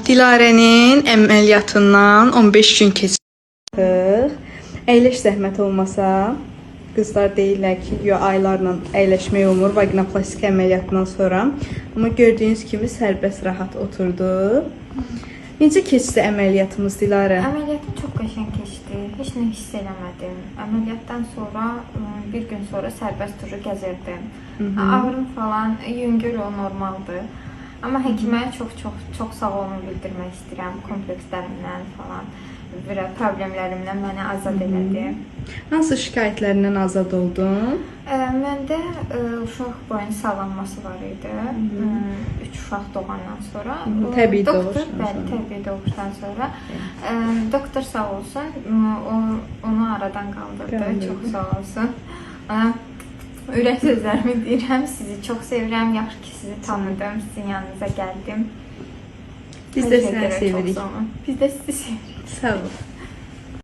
Dilarənin əməliyyatından 15 gün keçdik. Əyləş zəhmət olmasa, qızlar deyirlər ki, aylarla əyləşmək olmur vaginoplastik əməliyyatından sonra. Amma gördüyünüz kimi sərbəst rahat oturdu. Necə keçdi əməliyyatımız Dilarə? Əməliyyatım çox qəşəng keçdi. Heç nə hiss eləmədim. Əməliyyatdan sonra bir gün sonra sərbəst durur gəzirdim. Ağrım falan yüngül o normaldır. Amma həkimə çox sağ olun bildirmək istəyirəm komplekslərimdən falan və problemlərimdən məni azad elədi. Hansı şikayətlərindən azad oldun? Məndə uşaq boyun sallanması var idi. 3 uşaq doğandan sonra. Təbii doğuşdan sonra. Bəli, təbii doğuşdan sonra. Doktor sağ olsun, onu aradan qaldırdı. Çox sağ olsun. Ürək sözlərimi deyirəm, sizi çox sevirəm, yaxşı ki sizi tanıdım, sizin yanınıza gəldim. Biz də səni sevirik. Biz də sizi sevirik. Sağ ol.